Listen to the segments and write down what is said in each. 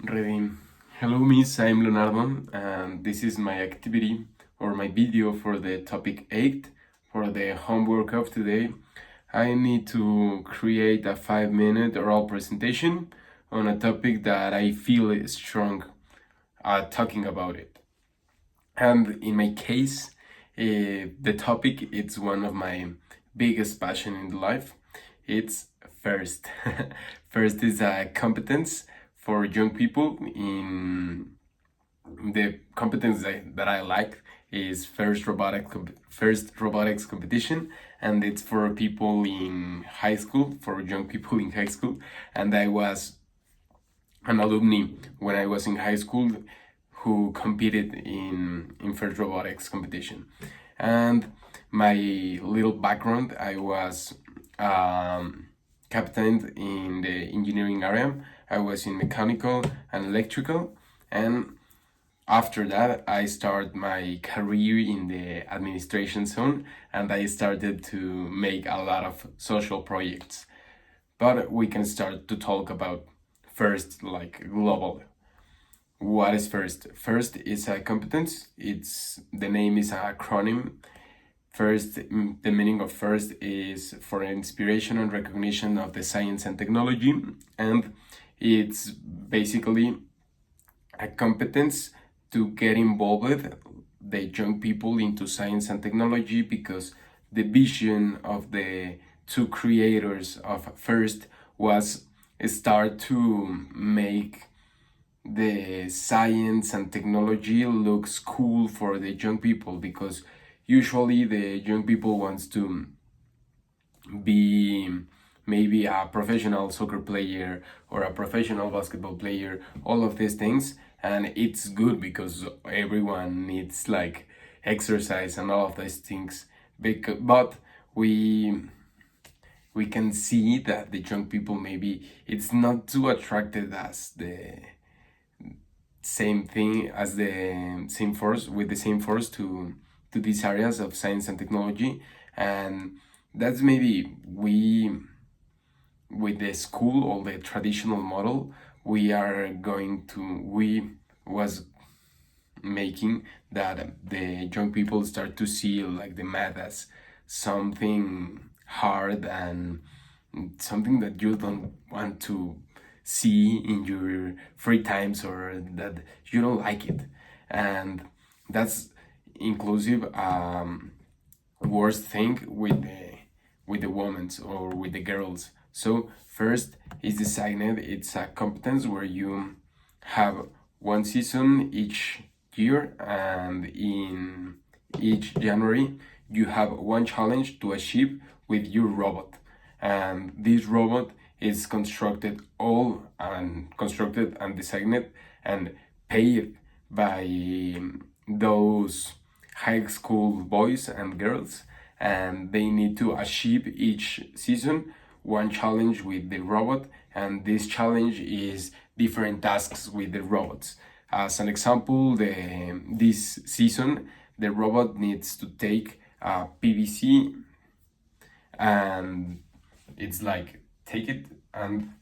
Ready. Hello, Miss. I'm Leonardo, and this is my activity or my video for the topic 8 for the homework of today. I need to create a 5-minute oral presentation on a topic that I feel strong talking about it. And in my case, the topic it's one of my biggest passion in life. It's first. First is a competence for young people. In the competence that I like is first robotics competition, and it's for people in high school, for young people in high school. And I was an alumni when I was in high school who competed in first robotics competition. And my little background, I was captained in the engineering area. I was in mechanical and electrical, and after that I started my career in the administration zone, and I started to make a lot of social projects. But we can start to talk about first, like global. What is first? First is a competence. It's the name is an acronym. First, the meaning of first is for inspiration and recognition of the science and technology, and it's basically a competence to get involved with the young people into science and technology, because the vision of the two creators of first was start to make the science and technology looks cool for the young people, because usually the young people wants to be maybe a professional soccer player or a professional basketball player, all of these things. And it's good because everyone needs like exercise and all of these things. But we can see that the young people maybe it's not too attracted as the same thing as the same force with the same force to these areas of science and technology. And that's maybe we with the school or the traditional model we are going to we was making that the young people start to see like the math as something hard and something that you don't want to see in your free times, or that you don't like it. And that's inclusive worst thing with the women or with the girls. So first is designed, it's a competence where you have one season each year, and in each January you have one challenge to achieve with your robot. And this robot is constructed and designed and paid by those high school boys and girls, and they need to achieve each season one challenge with the robot. And this challenge is different tasks with the robots. As an example, this season the robot needs to take a PVC, and it's like take it and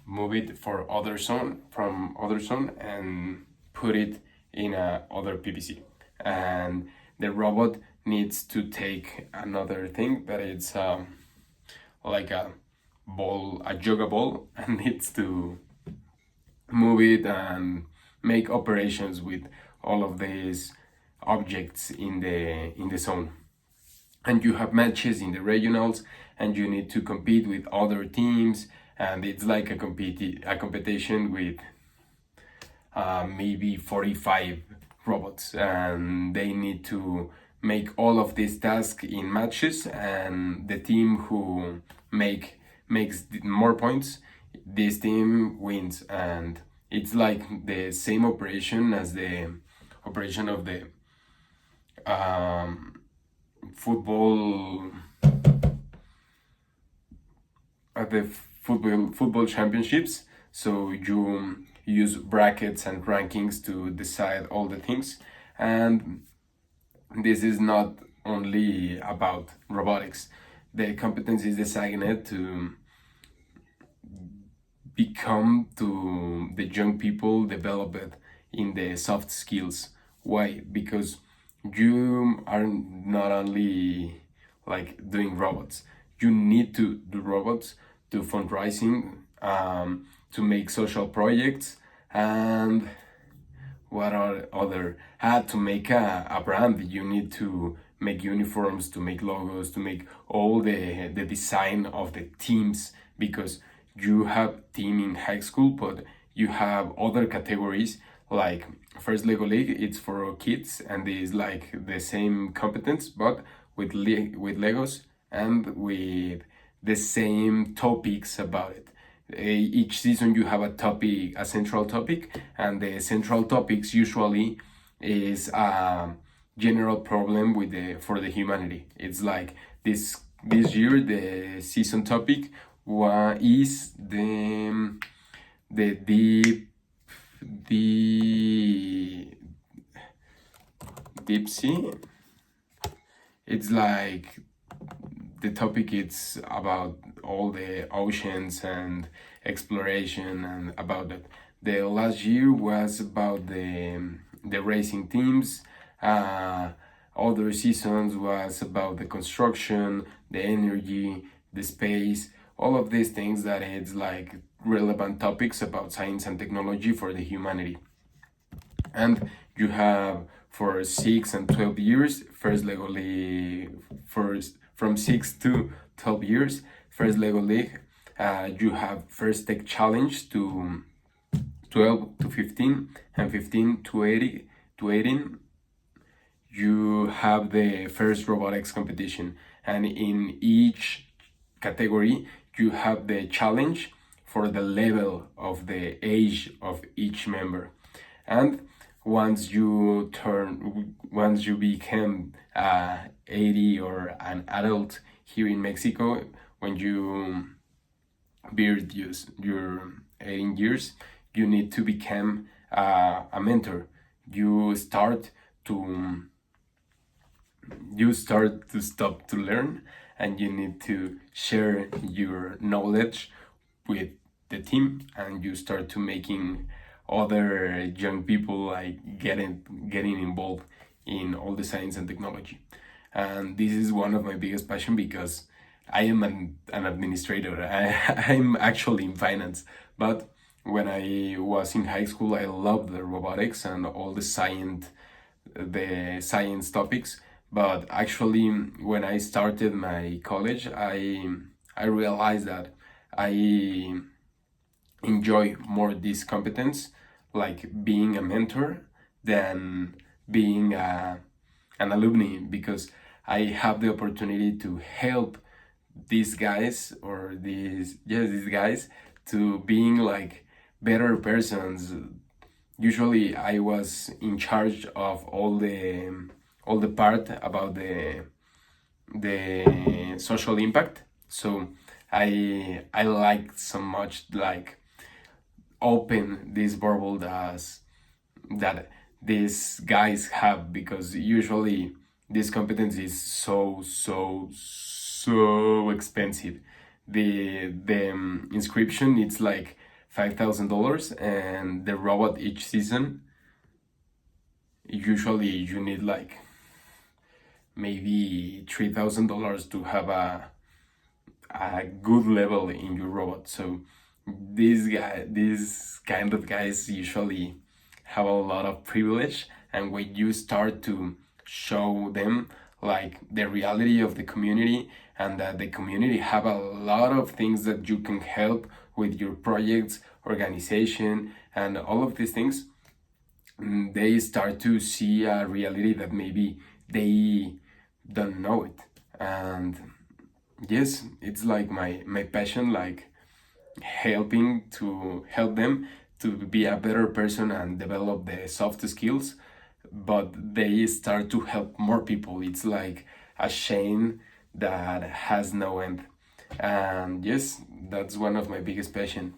move it for other zone from other zone and put it in a other PVC. And the robot needs to take another thing that it's like a ball, a yoga ball, and needs to move it and make operations with all of these objects in the zone. And you have matches in the regionals, and you need to compete with other teams, and it's like a competition with maybe 45 robots, and they need to make all of these tasks in matches, and the team who makes more points, this team wins. And it's like the same operation as the operation of the football at the football championships. So you use brackets and rankings to decide all the things. And this is not only about robotics. The competence is designed to become to the young people developed in the soft skills. Why? Because you are not only like doing robots, you need to do robots to fundraising, to make social projects, and what are other to make a brand. You need to make uniforms, to make logos, to make all the design of the teams, because you have team in high school, but you have other categories like first Lego League. It's for kids and it's like the same competence, but with with Legos and with the same topics about it. Each season you have a topic, a central topic, and the central topics usually is a general problem with the for the humanity. It's like this year the season topic is the deep sea. It's like the topic is about all the oceans and exploration and about that. The last year was about the racing teams. Other seasons was about the construction, the energy, the space, all of these things that it's like relevant topics about science and technology for the humanity. And you have for 6 and 12 years first Lego League, first from 6 to 12 years first Lego League. You have first tech challenge to 12 to 15 and 15 to 18. You have the first robotics competition, and in each category you have the challenge for the level of the age of each member. And once you become 80 or an adult here in Mexico, when you beard your 18 years, you need to become a mentor. You start to stop to learn, and you need to share your knowledge with the team, and you start to making other young people like getting involved in all the science and technology. And this is one of my biggest passion, because I am an administrator. I'm actually in finance, but when I was in high school, I loved the robotics and all the science topics. But actually, when I started my college, I realized that I enjoy more this competence, like being a mentor, than being an alumni, because I have the opportunity to help these guys, or these guys, to being like better persons. Usually I was in charge of all the part about the social impact. So I like so much like open this bubble that these guys have, because usually this competence is so expensive. The inscription, it's like $5,000, and the robot each season, usually you need like maybe $3,000 to have a good level in your robot. So these kind of guys usually have a lot of privilege, and when you start to show them like the reality of the community, and that the community have a lot of things that you can help with your projects, organization, and all of these things, they start to see a reality that maybe they don't know it. And yes, it's like my passion, like helping to help them to be a better person and develop the soft skills, but they start to help more people. It's like a chain that has no end. And yes, that's one of my biggest passion.